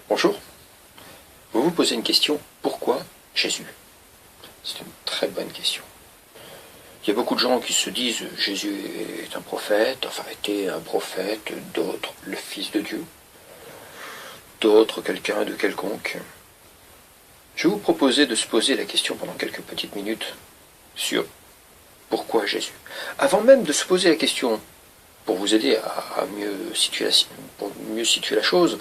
Bonjour. Vous vous posez une question, pourquoi Jésus? C'est une très bonne question. Il y a beaucoup de gens qui se disent Jésus est un prophète, enfin était un prophète, d'autres le Fils de Dieu, d'autres quelqu'un de quelconque. Je vais vous proposer de se poser la question pendant quelques petites minutes sur pourquoi Jésus. Avant même de se poser la question, pour vous aider à mieux situer la chose,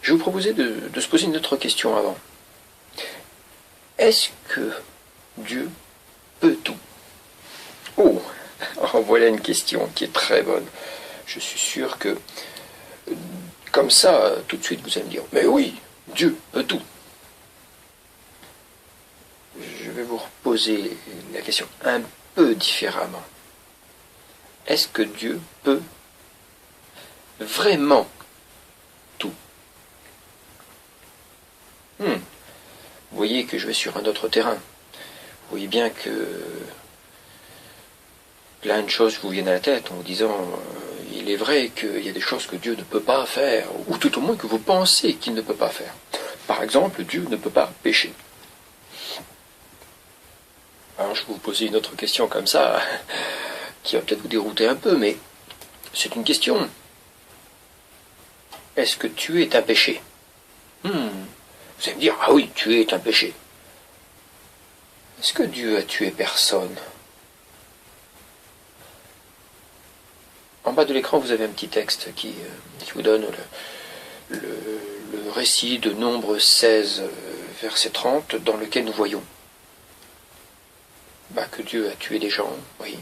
je vais vous proposer de se poser une autre question avant. Est-ce que Dieu peut tout? Oh, voilà une question qui est très bonne. Je suis sûr que, comme ça, tout de suite, vous allez me dire, mais oui, Dieu peut tout. Je vais vous reposer la question un peu différemment. Est-ce que Dieu peut vraiment tout? Vous voyez que je vais sur un autre terrain. Vous voyez bien que plein de choses vous viennent à la tête en vous disant il est vrai qu'il y a des choses que Dieu ne peut pas faire, ou tout au moins que vous pensez qu'il ne peut pas faire. Par exemple, Dieu ne peut pas pécher. Alors je vais vous poser une autre question comme ça, qui va peut-être vous dérouter un peu, mais c'est une question. Est-ce que tuer est un péché? Vous allez me dire, ah oui, tuer est un péché. Est-ce que Dieu a tué personne? En bas de l'écran, vous avez un petit texte qui vous donne le récit de Nombre 16, verset 30, dans lequel nous voyons que Dieu a tué des gens, oui.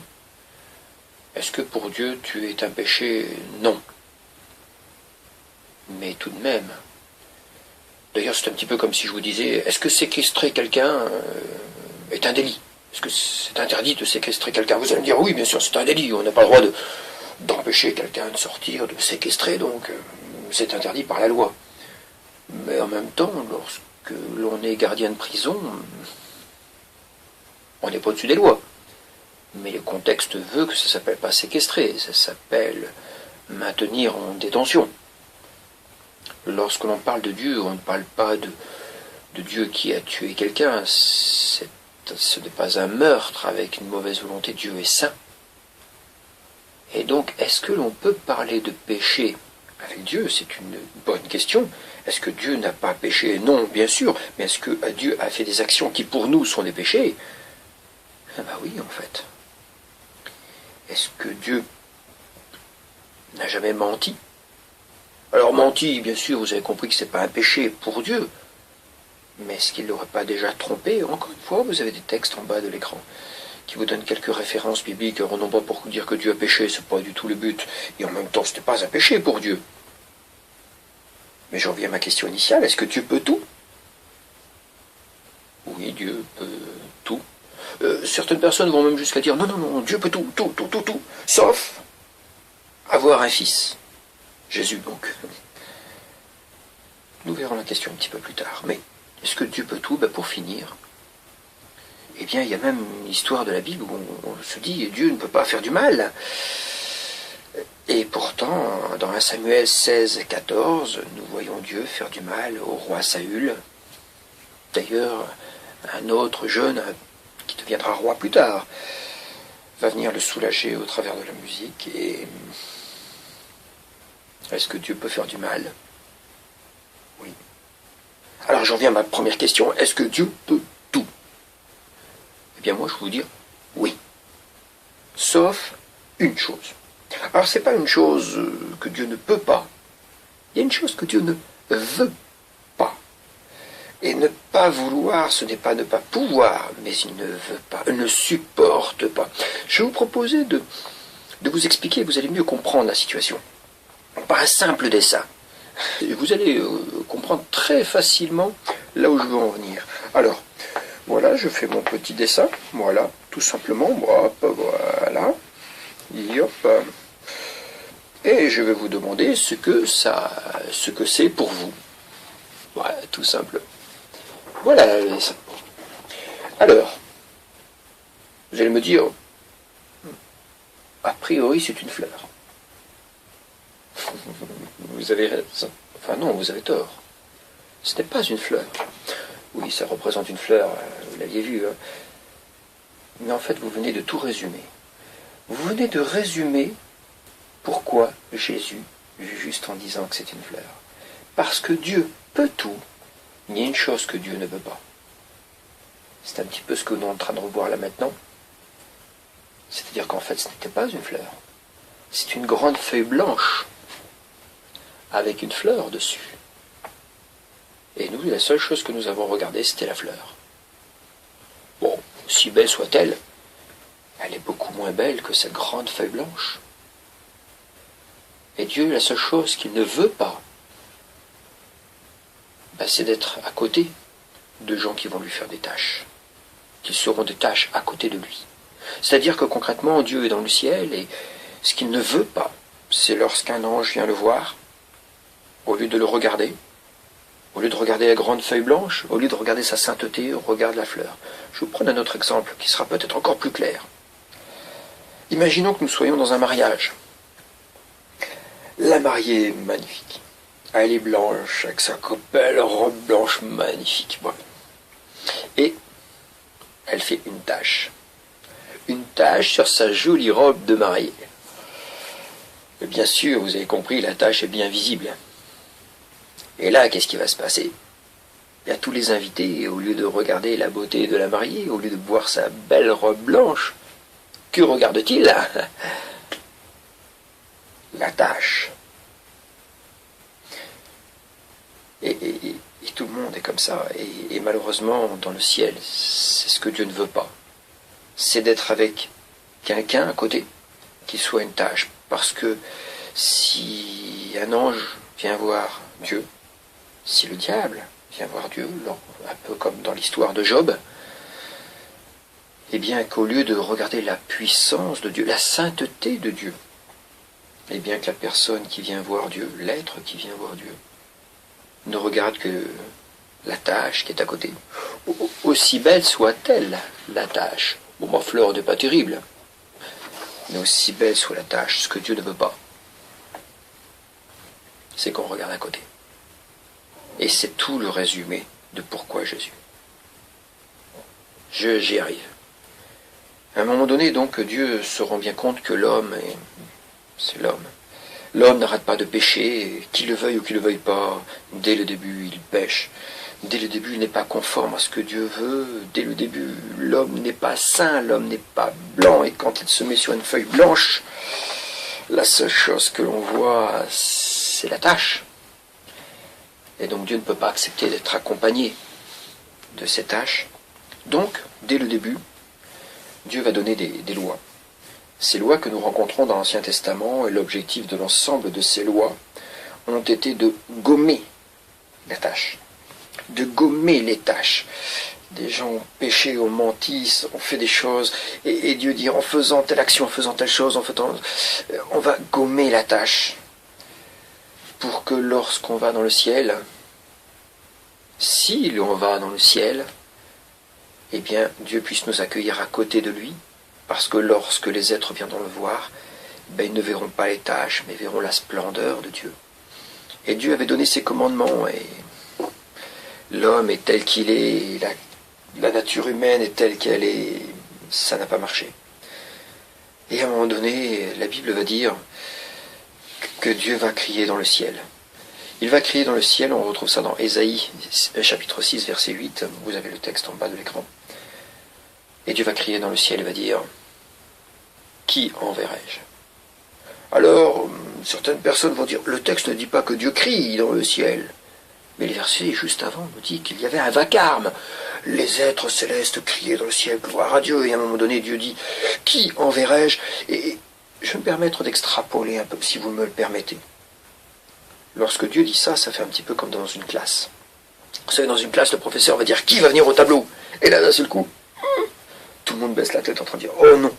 Est-ce que pour Dieu, tuer est un péché? Non. Mais tout de même. D'ailleurs, c'est un petit peu comme si je vous disais, est-ce que séquestrer quelqu'un est un délit? Est-ce que c'est interdit de séquestrer quelqu'un? Vous allez me dire, oui, bien sûr, c'est un délit. On n'a pas le droit d'empêcher quelqu'un de sortir, de séquestrer, donc c'est interdit par la loi. Mais en même temps, lorsque l'on est gardien de prison, on n'est pas au-dessus des lois. Mais le contexte veut que ça ne s'appelle pas séquestrer, ça s'appelle maintenir en détention. Lorsque l'on parle de Dieu, on ne parle pas de Dieu qui a tué quelqu'un. Ce n'est pas un meurtre avec une mauvaise volonté. Dieu est saint. Et donc, est-ce que l'on peut parler de péché avec Dieu? C'est une bonne question. Est-ce que Dieu n'a pas péché? Non, bien sûr. Mais est-ce que Dieu a fait des actions qui pour nous sont des péchés? Oui, en fait. Est-ce que Dieu n'a jamais menti? Alors menti, bien sûr, vous avez compris que ce n'est pas un péché pour Dieu. Mais est-ce qu'il ne l'aurait pas déjà trompé? Encore une fois, vous avez des textes en bas de l'écran qui vous donnent quelques références bibliques. Alors non pas pour dire que Dieu a péché, ce n'est pas du tout le but. Et en même temps, ce n'est pas un péché pour Dieu. Mais j'en reviens à ma question initiale, est-ce que Dieu peut tout? Oui, Dieu peut tout. Certaines personnes vont même jusqu'à dire, non, Dieu peut tout, sauf avoir un fils. Jésus, donc. Nous verrons la question un petit peu plus tard. Mais est-ce que Dieu peut tout? Pour finir, eh bien, il y a même une histoire de la Bible où on se dit Dieu ne peut pas faire du mal. Et pourtant, dans 1 Samuel 16, 14, nous voyons Dieu faire du mal au roi Saül. D'ailleurs, un autre jeune, qui deviendra roi plus tard, va venir le soulager au travers de la musique. Et est-ce que Dieu peut faire du mal? Oui. Alors j'en viens à ma première question. Est-ce que Dieu peut tout? Eh bien moi je vais vous dire oui. Sauf une chose. Alors c'est pas une chose que Dieu ne peut pas. Il y a une chose que Dieu ne veut pas. Et ne pas vouloir, ce n'est pas ne pas pouvoir, mais il ne veut pas, il ne supporte pas. Je vais vous proposer de vous expliquer, vous allez mieux comprendre la situation. Par un simple dessin. Et vous allez comprendre très facilement là où je veux en venir. Alors, voilà, je fais mon petit dessin. Voilà, tout simplement. Hop, voilà. Et hop. Et je vais vous demander ce que c'est pour vous. Voilà, tout simple. Voilà le dessin. Alors, vous allez me dire, a priori c'est une fleur. Vous avez raison. Enfin non, vous avez tort. Ce n'est pas une fleur. Oui, ça représente une fleur, vous l'aviez vu. Hein. Mais en fait, vous venez de tout résumer. Vous venez de résumer pourquoi Jésus vit juste en disant que c'est une fleur. Parce que Dieu peut tout, il y a une chose que Dieu ne veut pas. C'est un petit peu ce que nous sommes en train de revoir là maintenant. C'est-à-dire qu'en fait, ce n'était pas une fleur. C'est une grande feuille blanche avec une fleur dessus. Et nous, la seule chose que nous avons regardée, c'était la fleur. Bon, si belle soit-elle, elle est beaucoup moins belle que cette grande feuille blanche. Et Dieu, la seule chose qu'il ne veut pas, c'est d'être à côté de gens qui vont lui faire des tâches, qui seront des tâches à côté de lui. C'est-à-dire que concrètement, Dieu est dans le ciel, et ce qu'il ne veut pas, c'est lorsqu'un ange vient le voir, au lieu de le regarder, au lieu de regarder la grande feuille blanche, au lieu de regarder sa sainteté, on regarde la fleur. Je vais vous prendre un autre exemple qui sera peut-être encore plus clair. Imaginons que nous soyons dans un mariage. La mariée est magnifique. Elle est blanche, avec sa belle robe blanche magnifique. Bon. Et elle fait une tache. Une tache sur sa jolie robe de mariée. Et bien sûr, vous avez compris, la tache est bien visible. Et là, qu'est-ce qui va se passer? Il y a tous les invités, au lieu de regarder la beauté de la mariée, au lieu de voir sa belle robe blanche, que regardent-ils? La tache. Et tout le monde est comme ça. Et malheureusement, dans le ciel, c'est ce que Dieu ne veut pas. C'est d'être avec quelqu'un à côté, qui soit une tâche. Parce que si un ange vient voir Dieu, si le diable vient voir Dieu, un peu comme dans l'histoire de Job, eh bien qu'au lieu de regarder la puissance de Dieu, la sainteté de Dieu, eh bien que la personne qui vient voir Dieu, l'être qui vient voir Dieu, ne regarde que la tâche qui est à côté. Aussi belle soit-elle, la tâche. Bon, ma fleur n'est pas terrible, mais aussi belle soit la tâche, ce que Dieu ne veut pas, c'est qu'on regarde à côté. Et c'est tout le résumé de pourquoi Jésus. J'y arrive. À un moment donné, donc, Dieu se rend bien compte que l'homme, c'est l'homme. L'homme n'arrête pas de pécher, qu'il le veuille ou qu'il ne le veuille pas. Dès le début, il pêche. Dès le début, il n'est pas conforme à ce que Dieu veut. Dès le début, l'homme n'est pas saint, l'homme n'est pas blanc. Et quand il se met sur une feuille blanche, la seule chose que l'on voit, c'est la tache. Et donc Dieu ne peut pas accepter d'être accompagné de ces tâches. Donc, dès le début, Dieu va donner des lois. Ces lois que nous rencontrons dans l'Ancien Testament, et l'objectif de l'ensemble de ces lois, ont été de gommer la tâche. De gommer les tâches. Des gens ont péché, ont menti, ont fait des choses, et Dieu dit, en faisant telle action, en faisant telle chose, on va gommer la tâche. Pour que lorsqu'on va dans le ciel, si l'on va dans le ciel, eh bien, Dieu puisse nous accueillir à côté de lui, parce que lorsque les êtres viendront le voir, ils ne verront pas les tâches, mais verront la splendeur de Dieu. Et Dieu avait donné ses commandements, et l'homme est tel qu'il est, la nature humaine est telle qu'elle est, ça n'a pas marché. Et à un moment donné, la Bible va dire que Dieu va crier dans le ciel. Il va crier dans le ciel, on retrouve ça dans Ésaïe, chapitre 6, verset 8, vous avez le texte en bas de l'écran. Et Dieu va crier dans le ciel et va dire, qui enverrai-je? Alors, certaines personnes vont dire, le texte ne dit pas que Dieu crie dans le ciel. Mais le verset juste avant nous dit qu'il y avait un vacarme. Les êtres célestes criaient dans le ciel, gloire à Dieu. Et à un moment donné, Dieu dit, qui enverrai-je? Et je vais me permettre d'extrapoler un peu, si vous me le permettez. Lorsque Dieu dit ça, ça fait un petit peu comme dans une classe. Vous savez, dans une classe, le professeur va dire, qui va venir au tableau? Et là, d'un seul coup, tout le monde baisse la tête en train de dire, oh non,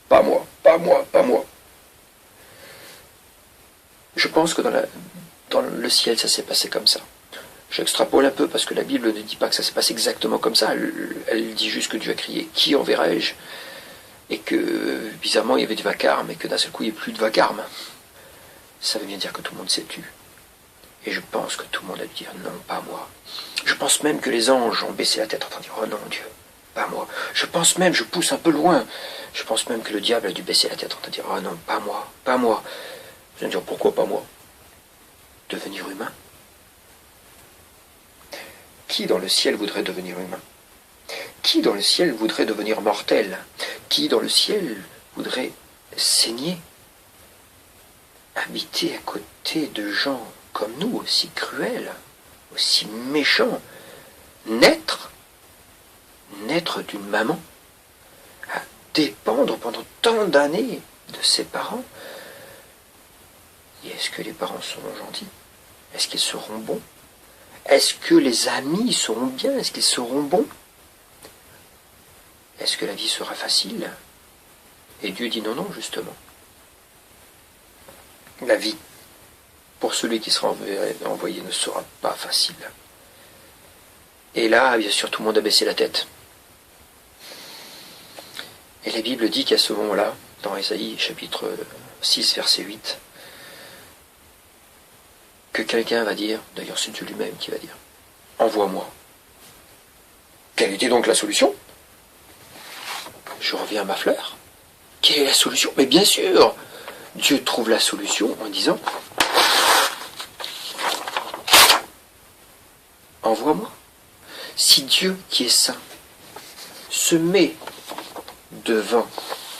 pas moi, pas moi, pas moi. Je pense que dans le ciel, ça s'est passé comme ça. J'extrapole un peu parce que la Bible ne dit pas que ça s'est passé exactement comme ça. Elle dit juste que Dieu a crié, qui enverrai-je? Et que, bizarrement, il y avait du vacarme, et que d'un seul coup, il n'y a plus de vacarme. Ça veut bien dire que tout le monde s'est tu. Et je pense que tout le monde a dû dire non, pas moi. Je pense même que les anges ont baissé la tête en train de dire oh non Dieu, pas moi. Je pense même, je pousse un peu loin, je pense même que le diable a dû baisser la tête en train de dire oh non, pas moi, pas moi. Vous allez me dire pourquoi pas moi? Devenir humain? Qui dans le ciel voudrait devenir humain? Qui dans le ciel voudrait devenir mortel? Qui dans le ciel voudrait saigner? Habiter à côté de gens comme nous, aussi cruels, aussi méchants, naître d'une maman, à dépendre pendant tant d'années de ses parents. Et est-ce que les parents seront gentils? Est-ce qu'ils seront bons? Est-ce que les amis seront bien? Est-ce qu'ils seront bons? Est-ce que la vie sera facile? Et Dieu dit non, non, justement. La vie, pour celui qui sera envoyé, ne sera pas facile. Et là, bien sûr, tout le monde a baissé la tête. Et la Bible dit qu'à ce moment-là, dans Ésaïe chapitre 6, verset 8, que quelqu'un va dire, d'ailleurs c'est Dieu lui-même qui va dire, envoie-moi. Quelle était donc la solution? Je reviens à ma fleur. Quelle est la solution? Mais bien sûr, Dieu trouve la solution en disant, envoie-moi. Si Dieu, qui est saint, se met devant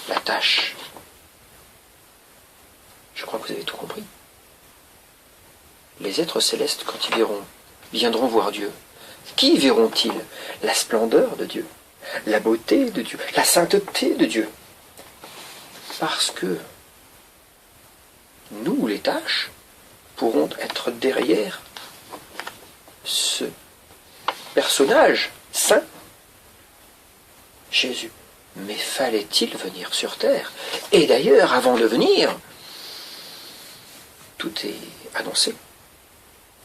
la tâche, je crois que vous avez tout compris. Les êtres célestes, quand ils viendront voir Dieu, qui verront-ils? La splendeur de Dieu, la beauté de Dieu, la sainteté de Dieu. Parce que nous, les tâches, pourront être derrière ce personnage saint, Jésus. Mais fallait-il venir sur terre? Et d'ailleurs, avant de venir, tout est annoncé,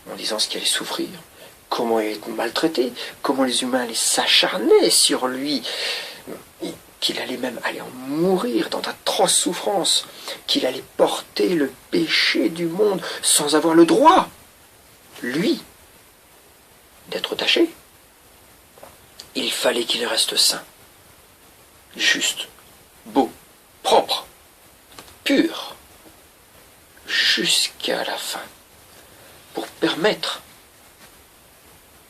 en disant ce qu'il allait souffrir, comment il allait être maltraité, comment les humains allaient s'acharner sur lui, qu'il allait même aller en mourir dans d'atroces souffrances, qu'il allait porter le péché du monde sans avoir le droit, lui, d'être taché. Il fallait qu'il reste saint, juste, beau, propre, pur, jusqu'à la fin, pour permettre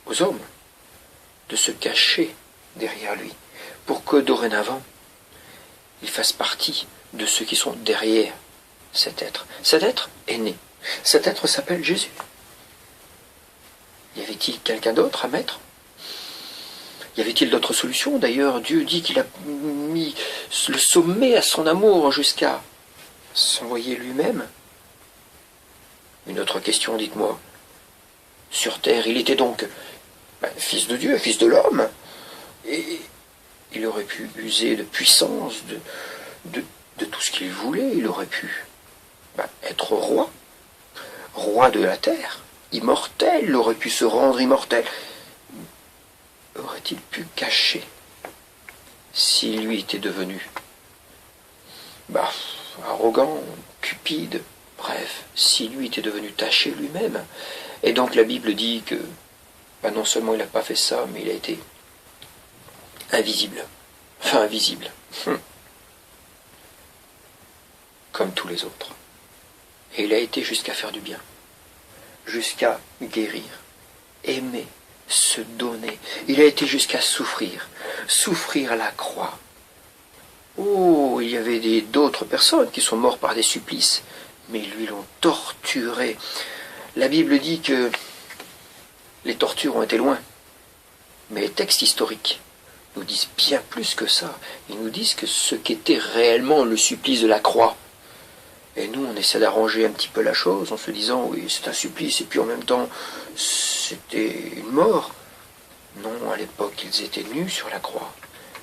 aux hommes de se cacher derrière lui, pour que dorénavant, il fasse partie de ceux qui sont derrière cet être. Cet être est né. Cet être s'appelle Jésus. Y avait-il quelqu'un d'autre à mettre? Y avait-il d'autres solutions? D'ailleurs, Dieu dit qu'il a mis le sommet à son amour jusqu'à s'envoyer lui-même. Une autre question, dites-moi. Sur terre, il était donc fils de Dieu, fils de l'homme. Et il aurait pu user de puissance, de tout ce qu'il voulait. Il aurait pu être roi, roi de la terre, immortel. Il aurait pu se rendre immortel. Aurait-il pu cacher s'il lui était devenu arrogant, cupide, bref, s'il lui était devenu taché lui-même? Et donc la Bible dit que non seulement il n'a pas fait ça, mais il a été invisible. Enfin invisible. Comme tous les autres. Et il a été jusqu'à faire du bien. Jusqu'à guérir. Aimer. Se donner. Il a été jusqu'à souffrir. Souffrir à la croix. Oh, il y avait d'autres personnes qui sont mortes par des supplices. Mais lui l'ont torturé. La Bible dit que les tortures ont été loin. Mais les textes historiques nous disent bien plus que ça. Ils nous disent que ce qu'était réellement le supplice de la croix. Et nous, on essaie d'arranger un petit peu la chose en se disant, oui, c'est un supplice, et puis en même temps, c'était une mort. Non, à l'époque, ils étaient nus sur la croix.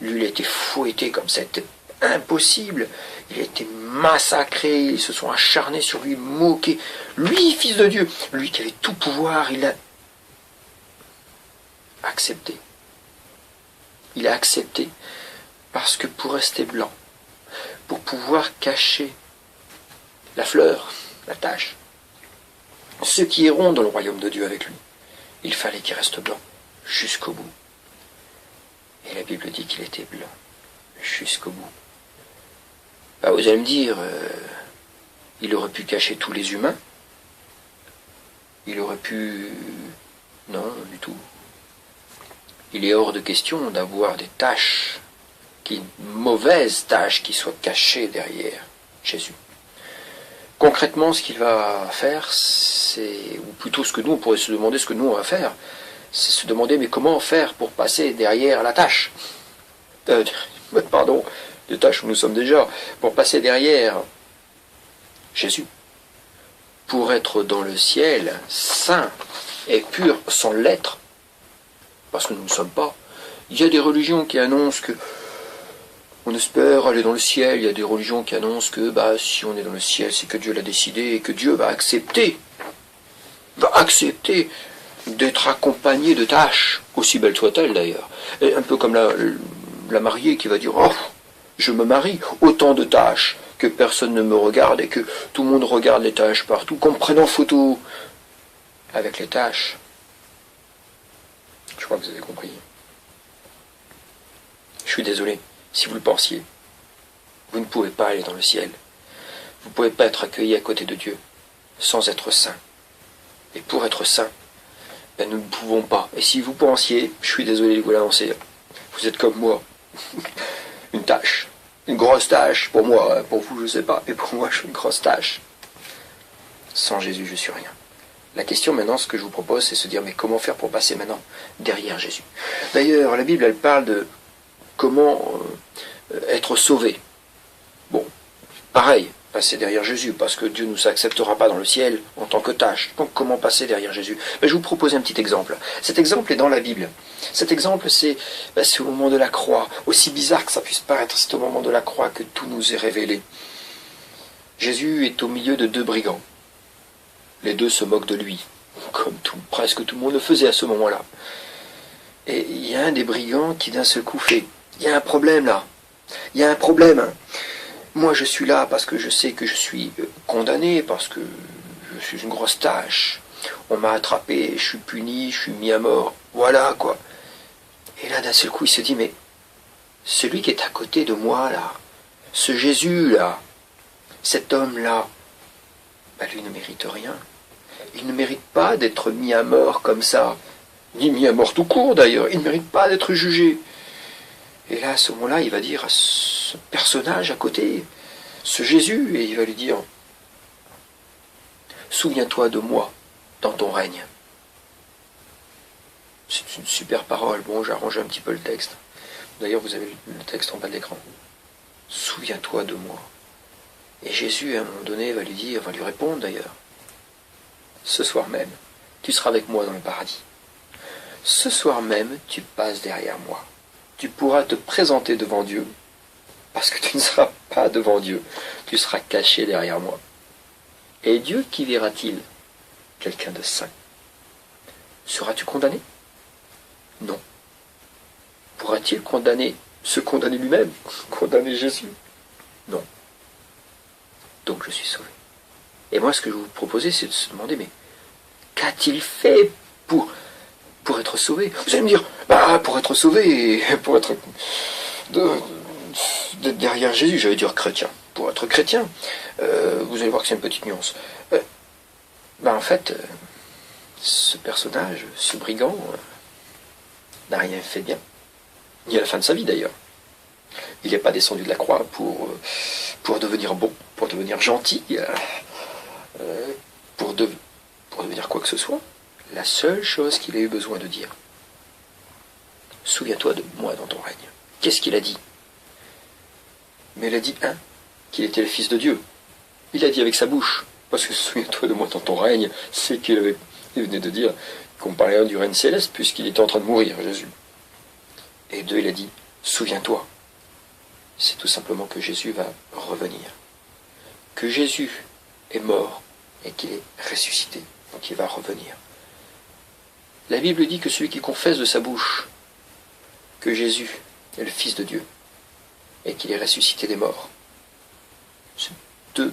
Lui, il a été fouetté comme ça, c'était impossible. Il a été massacré, ils se sont acharnés sur lui, moqués. Lui, fils de Dieu, lui qui avait tout pouvoir, il a accepté. Il a accepté parce que pour rester blanc, pour pouvoir cacher la fleur, la tache, ceux qui iront dans le royaume de Dieu avec lui, il fallait qu'ils restent blancs jusqu'au bout. Et la Bible dit qu'il était blanc jusqu'au bout. Bah, vous allez me dire, il aurait pu cacher tous les humains. Il aurait pu... Non, du tout. Il est hors de question d'avoir des taches, mauvaises taches qui soient cachées derrière Jésus. Concrètement, ce qu'il va faire, c'est, ou plutôt ce que nous, on pourrait se demander ce que nous on va faire, c'est se demander, mais comment faire pour passer derrière la tâche pardon, des tâches où nous sommes déjà, pour passer derrière Jésus, pour être dans le ciel, saint et pur, sans l'être, parce que nous ne sommes pas. Il y a des religions qui annoncent que on espère aller dans le ciel, il y a des religions qui annoncent que si on est dans le ciel, c'est que Dieu l'a décidé et que Dieu va accepter d'être accompagné de tâches, aussi belles soient-elles d'ailleurs. Et un peu comme la mariée qui va dire « Oh, je me marie, autant de tâches, que personne ne me regarde et que tout le monde regarde les tâches partout, qu'on me prenne en photo avec les tâches. » Je crois que vous avez compris. Je suis désolé, si vous le pensiez. Vous ne pouvez pas aller dans le ciel. Vous ne pouvez pas être accueilli à côté de Dieu sans être saint. Et pour être saint, nous ne pouvons pas. Et si vous pensiez, je suis désolé de vous l'annoncer, vous êtes comme moi. Une tâche. Une grosse tâche. Pour moi, pour vous, je ne sais pas. Mais pour moi, je suis une grosse tâche. Sans Jésus, je suis rien. La question maintenant, ce que je vous propose, c'est de se dire, mais comment faire pour passer maintenant derrière Jésus? D'ailleurs, la Bible, elle parle de comment être sauvé. Bon, pareil, passer derrière Jésus, parce que Dieu ne nous acceptera pas dans le ciel en tant que tâche. Donc comment passer derrière Jésus? Je vais vous proposer un petit exemple. Cet exemple est dans la Bible. Cet exemple, c'est au moment de la croix. Aussi bizarre que ça puisse paraître, c'est au moment de la croix que tout nous est révélé. Jésus est au milieu de deux brigands. Les deux se moquent de lui, comme presque tout le monde le faisait à ce moment-là. Et il y a un des brigands qui d'un seul coup fait, il y a un problème là, il y a un problème. Moi je suis là parce que je sais que je suis condamné, parce que je suis une grosse tâche. On m'a attrapé, je suis puni, je suis mis à mort. Voilà quoi. Et là d'un seul coup il se dit, mais celui qui est à côté de moi là, ce Jésus là, cet homme là, lui ne mérite rien. Il ne mérite pas d'être mis à mort comme ça, ni mis à mort tout court d'ailleurs. Il ne mérite pas d'être jugé. Et là, à ce moment-là, il va dire à ce personnage à côté, ce Jésus, et il va lui dire, souviens-toi de moi dans ton règne. C'est une super parole. Bon, j'ai arrangé un petit peu le texte. D'ailleurs, vous avez le texte en bas de l'écran. Souviens-toi de moi. Et Jésus, à un moment donné, va lui répondre d'ailleurs, ce soir même, tu seras avec moi dans le paradis. Ce soir même, tu passes derrière moi. Tu pourras te présenter devant Dieu, parce que tu ne seras pas devant Dieu, tu seras caché derrière moi. Et Dieu, qui verra-t-il? Quelqu'un de saint. Seras-tu condamné? Non. Pourra-t-il se condamner lui-même? Condamner Jésus? Non. Donc je suis sauvé. Et moi, ce que je vous proposais, c'est de se demander, mais qu'a-t-il fait pour être sauvé? Vous allez me dire, pour être sauvé, pour être derrière Jésus, j'allais dire chrétien. Pour être chrétien, vous allez voir que c'est une petite nuance. En fait, ce personnage, ce brigand, n'a rien fait de bien. Ni à la fin de sa vie d'ailleurs. Il n'est pas descendu de la croix pour devenir bon, pour devenir gentil, pour devenir quoi que ce soit. La seule chose qu'il a eu besoin de dire, souviens-toi de moi dans ton règne. Qu'est-ce qu'il a dit? Mais il a dit, qu'il était le Fils de Dieu. Il a dit avec sa bouche, parce que souviens-toi de moi dans ton règne, c'est qu'il venait de dire qu'on parlait du règne céleste, puisqu'il était en train de mourir, Jésus. Et deux, il a dit, souviens-toi. C'est tout simplement que Jésus va revenir. Que Jésus est mort et qu'il est ressuscité. Donc il va revenir. La Bible dit que celui qui confesse de sa bouche que Jésus est le Fils de Dieu et qu'il est ressuscité des morts, c'est deux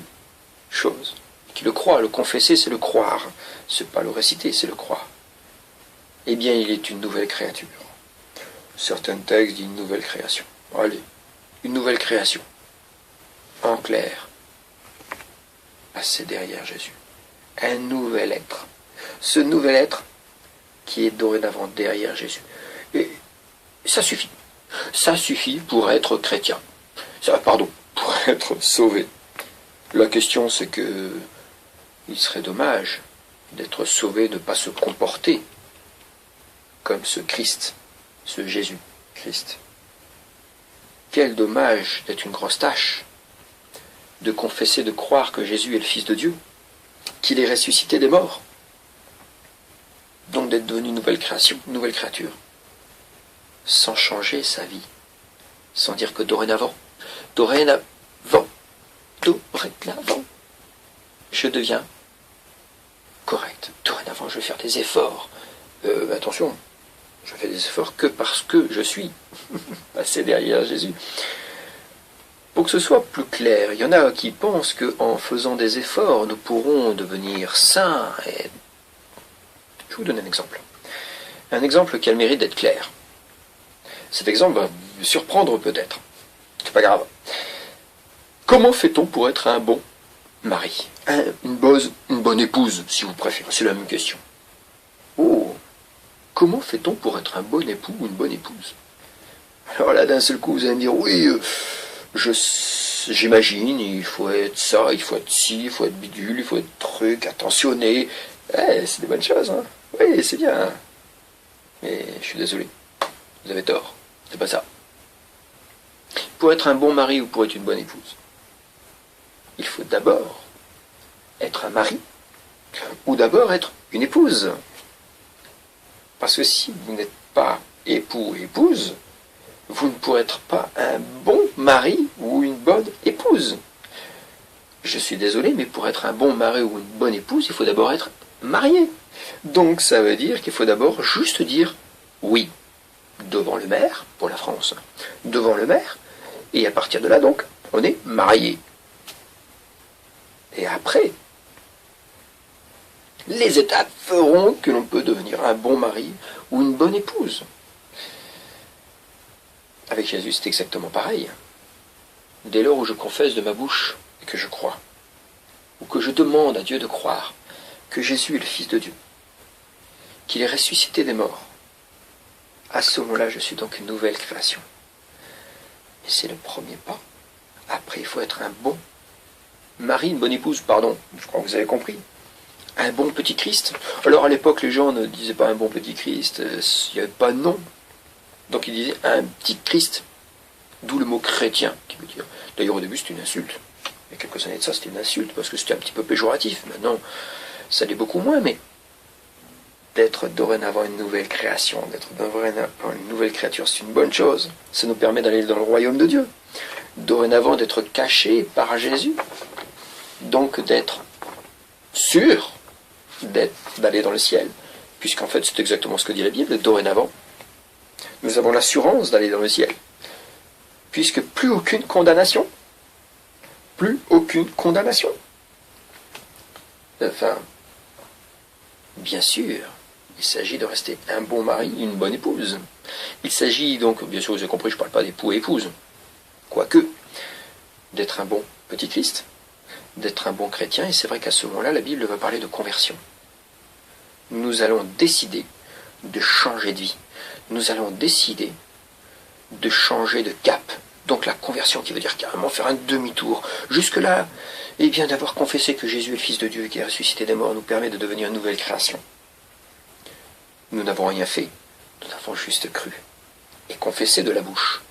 choses qui le croit. Le confesser, c'est le croire. C'est pas le réciter, c'est le croire. Eh bien, il est une nouvelle créature. Certains textes disent une nouvelle création. Allez, une nouvelle création. En clair, c'est derrière Jésus. Un nouvel être. Ce nouvel être qui est dorénavant derrière Jésus. Et ça suffit. Ça suffit pour être chrétien. Pour être sauvé. La question, c'est que il serait dommage d'être sauvé, de ne pas se comporter comme ce Christ, ce Jésus-Christ. Quel dommage d'être une grosse tâche, de confesser, de croire que Jésus est le Fils de Dieu, qu'il est ressuscité des morts, donc d'être devenu une nouvelle création, une nouvelle créature, sans changer sa vie, sans dire que dorénavant, je deviens correct. Dorénavant, je vais faire des efforts. Attention, je fais des efforts que parce que je suis passé derrière Jésus. Pour que ce soit plus clair, il y en a qui pensent qu'en faisant des efforts, nous pourrons devenir saints. Et je vous donne un exemple. Un exemple qui a le mérite d'être clair. Cet exemple va vous surprendre peut-être. C'est pas grave. Comment fait-on pour être un bon mari, une bonne épouse, si vous préférez? C'est la même question. Oh, comment fait-on pour être un bon époux ou une bonne épouse? Alors là, d'un seul coup, vous allez me dire, oui, j'imagine, il faut être ça, il faut être ci, il faut être bidule, il faut être truc, attentionné. C'est des bonnes choses, hein. Oui, c'est bien. Hein. Mais je suis désolé, vous avez tort, c'est pas ça. Pour être un bon mari ou pour être une bonne épouse, il faut d'abord être un mari ou d'abord être une épouse. Parce que si vous n'êtes pas époux ou épouse, vous ne pourrez être pas un bon mari ou une bonne épouse. Je suis désolé, mais pour être un bon mari ou une bonne épouse, il faut d'abord être marié. Donc ça veut dire qu'il faut d'abord juste dire oui devant le maire, pour la France, devant le maire, et à partir de là, donc, on est marié. Et après, les étapes feront que l'on peut devenir un bon mari ou une bonne épouse. Avec Jésus, c'est exactement pareil. Dès lors où je confesse de ma bouche et que je crois, ou que je demande à Dieu de croire que Jésus est le Fils de Dieu, qu'il est ressuscité des morts, à ce moment-là, je suis donc une nouvelle création. Et c'est le premier pas. Après, il faut être un bon mari, une bonne épouse, pardon, je crois que vous avez compris. Un bon petit Christ. Alors à l'époque, les gens ne disaient pas un bon petit Christ, il n'y avait pas de nom. Donc ils disaient un petit Christ. D'où le mot chrétien, qui veut dire. D'ailleurs au début c'était une insulte. Il y a quelques années de ça c'était une insulte, parce que c'était un petit peu péjoratif. Maintenant, ça l'est beaucoup moins, mais d'être dorénavant une nouvelle création, d'être dorénavant une nouvelle créature, c'est une bonne chose. Ça nous permet d'aller dans le royaume de Dieu. Dorénavant d'être caché par Jésus. Donc d'être sûr d'aller dans le ciel. Puisqu'en fait c'est exactement ce que dit la Bible, dorénavant. Nous avons l'assurance d'aller dans le ciel. Puisque plus aucune condamnation. Plus aucune condamnation. Enfin, bien sûr, il s'agit de rester un bon mari, une bonne épouse. Il s'agit donc, bien sûr, vous avez compris, je ne parle pas d'époux et épouse. Quoique, d'être un bon petit Christ, d'être un bon chrétien, et c'est vrai qu'à ce moment-là, la Bible va parler de conversion. Nous allons décider de changer de vie. Nous allons décider de changer de cap. Donc la conversion qui veut dire carrément faire un demi-tour. Jusque-là, eh bien d'avoir confessé que Jésus est le Fils de Dieu et qui est ressuscité des morts nous permet de devenir une nouvelle création. Nous n'avons rien fait, nous avons juste cru et confessé de la bouche.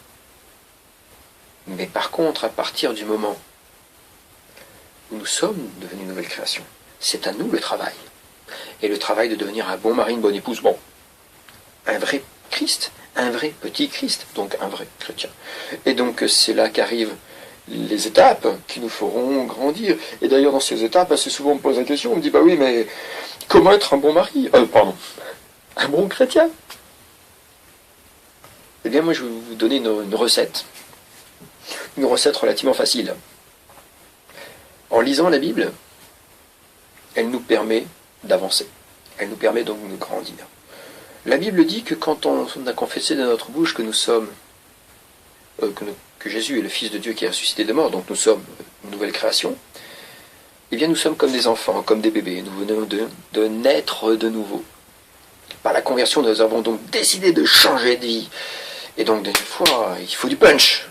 Mais par contre, à partir du moment où nous sommes devenus une nouvelle création, c'est à nous le travail. Et le travail de devenir un bon mari, une bonne épouse, bon, un vrai Christ, un vrai petit Christ, donc un vrai chrétien. Et donc c'est là qu'arrivent les étapes qui nous feront grandir. Et d'ailleurs dans ces étapes, assez souvent on me pose la question, on me dit, bah oui, mais comment être un bon mari? Un bon chrétien? Eh bien moi je vais vous donner une recette. Une recette relativement facile. En lisant la Bible, elle nous permet d'avancer. Elle nous permet donc de grandir. La Bible dit que quand on a confessé de notre bouche que nous sommes, que Jésus est le Fils de Dieu qui est ressuscité des morts, donc nous sommes une nouvelle création, eh bien nous sommes comme des enfants, comme des bébés. Nous venons de naître de nouveau. Par la conversion, nous avons donc décidé de changer de vie. Et donc, des fois, il faut du punch.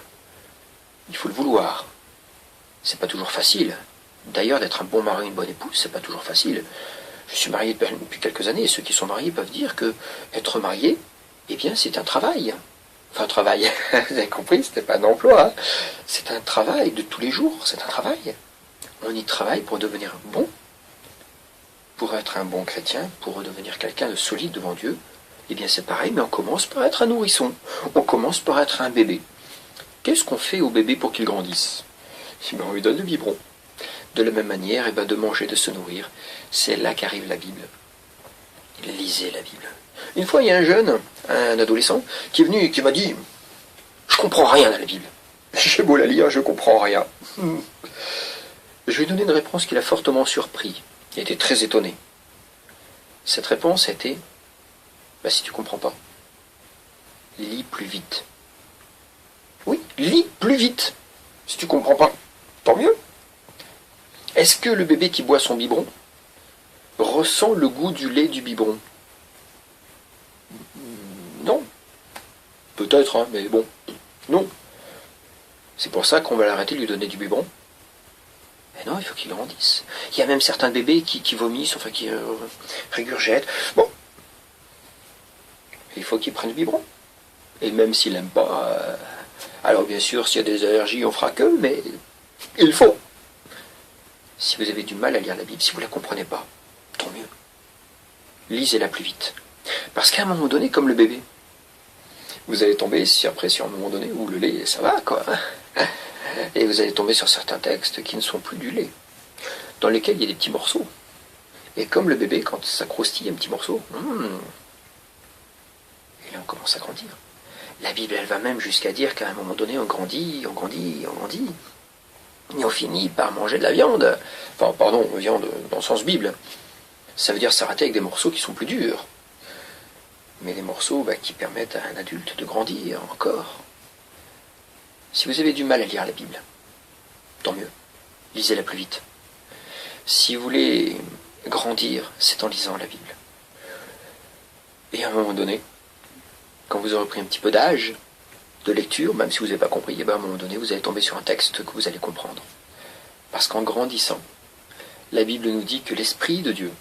Il faut le vouloir. C'est pas toujours facile. D'ailleurs, d'être un bon mari, une bonne épouse, c'est pas toujours facile. Je suis marié depuis quelques années, et ceux qui sont mariés peuvent dire que être marié, eh bien, c'est un travail. Enfin, un travail, vous avez compris, c'était pas un emploi. Hein. C'est un travail de tous les jours, c'est un travail. On y travaille pour devenir bon, pour être un bon chrétien, pour devenir quelqu'un de solide devant Dieu. Eh bien, c'est pareil, mais on commence par être un nourrisson. On commence par être un bébé. Qu'est-ce qu'on fait au bébé pour qu'il grandisse? Eh bien, on lui donne le biberon. De la même manière, eh bien, de manger, de se nourrir. C'est là qu'arrive la Bible. Lisez la Bible. Une fois, il y a un jeune, un adolescent, qui est venu et qui m'a dit « Je comprends rien à la Bible. J'ai beau la lire, je comprends rien. » Je lui ai donné une réponse qui l'a fortement surpris. Il était très étonné. Cette réponse était « Si tu comprends pas, lis plus vite. » Oui, lis plus vite. Si tu comprends pas, tant mieux. Est-ce que le bébé qui boit son biberon ressent le goût du lait du biberon? Non. Peut-être, hein, mais bon, non. C'est pour ça qu'on va l'arrêter de lui donner du biberon. Mais non, il faut qu'il grandisse. Il y a même certains bébés qui vomissent, enfin qui régurgètent. Bon. Il faut qu'il prenne le biberon. Et même s'il n'aime pas... alors bien sûr, s'il y a des allergies, on fera que, mais il faut. Si vous avez du mal à lire la Bible, si vous ne la comprenez pas, tant mieux. Lisez-la plus vite. Parce qu'à un moment donné, comme le bébé, vous allez tomber après sur un moment donné où le lait, ça va, quoi. Et vous allez tomber sur certains textes qui ne sont plus du lait, dans lesquels il y a des petits morceaux. Et comme le bébé, quand ça croustille un petit morceau, et là on commence à grandir. La Bible, elle va même jusqu'à dire qu'à un moment donné, on grandit, on grandit, on grandit. Et on finit par manger de la viande. Enfin, pardon, viande dans le sens Bible. Ça veut dire s'arrêter avec des morceaux qui sont plus durs. Mais des morceaux qui permettent à un adulte de grandir encore. Si vous avez du mal à lire la Bible, tant mieux. Lisez-la plus vite. Si vous voulez grandir, c'est en lisant la Bible. Et à un moment donné, quand vous aurez pris un petit peu d'âge, de lecture, même si vous n'avez pas compris, à un moment donné, vous allez tomber sur un texte que vous allez comprendre. Parce qu'en grandissant, la Bible nous dit que l'Esprit de Dieu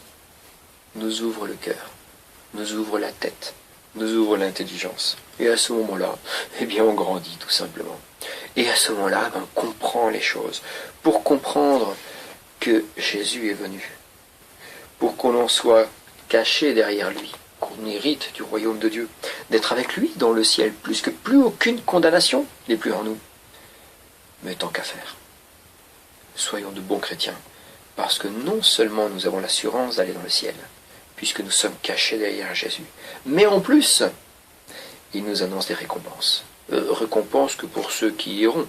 nous ouvre le cœur, nous ouvre la tête, nous ouvre l'intelligence. Et à ce moment-là, eh bien, on grandit tout simplement. Et à ce moment-là, on comprend les choses. Pour comprendre que Jésus est venu, pour qu'on en soit caché derrière lui, qu'on hérite du royaume de Dieu, d'être avec lui dans le ciel, plus aucune condamnation n'est plus en nous. Mais tant qu'à faire, soyons de bons chrétiens, parce que non seulement nous avons l'assurance d'aller dans le ciel, puisque nous sommes cachés derrière Jésus, mais en plus, il nous annonce des récompenses. Récompenses que pour ceux qui iront,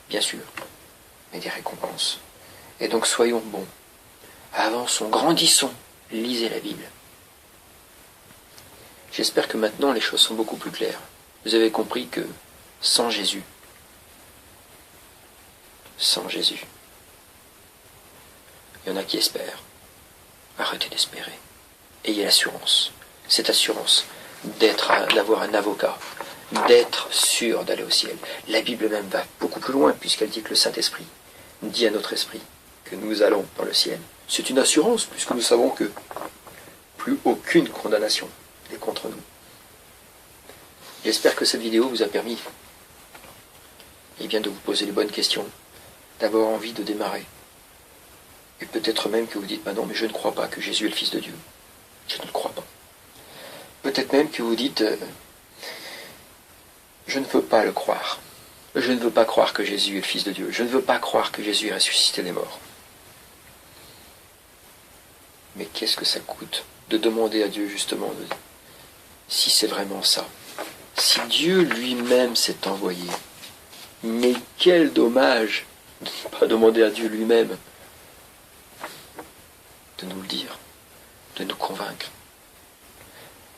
bien sûr, mais des récompenses. Et donc soyons bons, avançons, grandissons, lisez la Bible. J'espère que maintenant les choses sont beaucoup plus claires. Vous avez compris que sans Jésus, il y en a qui espèrent. Arrêtez d'espérer. Ayez l'assurance, cette assurance d'avoir un avocat, d'être sûr d'aller au ciel. La Bible même va beaucoup plus loin puisqu'elle dit que le Saint-Esprit dit à notre esprit que nous allons dans le ciel. C'est une assurance puisque nous savons que plus aucune condamnation n'est contre nous. J'espère que cette vidéo vous a permis de vous poser les bonnes questions, d'avoir envie de démarrer. Et peut-être même que vous dites, non, mais je ne crois pas que Jésus est le Fils de Dieu. Je ne le crois pas. Peut-être même que vous dites, je ne veux pas le croire. Je ne veux pas croire que Jésus est le Fils de Dieu. Je ne veux pas croire que Jésus est ressuscité des morts. Mais qu'est-ce que ça coûte de demander à Dieu justement si c'est vraiment ça? Si Dieu lui-même s'est envoyé, mais quel dommage de ne pas demander à Dieu lui-même de nous le dire, de nous convaincre.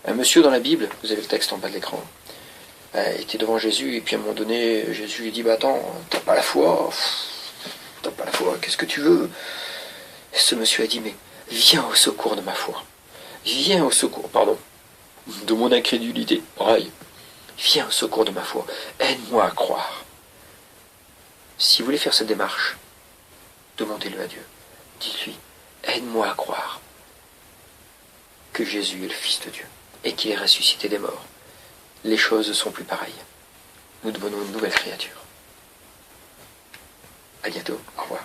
Un monsieur dans la Bible, vous avez le texte en bas de l'écran, était devant Jésus, et puis à un moment donné, Jésus lui dit, bah attends, t'as pas la foi, qu'est-ce que tu veux? Et ce monsieur a dit, mais viens au secours de ma foi, viens au secours, pardon, de mon incrédulité, pareil, viens au secours de ma foi, aide-moi à croire. Si vous voulez faire cette démarche, demandez-le à Dieu, dites-lui, aide-moi à croire que Jésus est le Fils de Dieu, et qu'il est ressuscité des morts. Les choses sont plus pareilles. Nous devenons une nouvelle créature. À bientôt. Au revoir.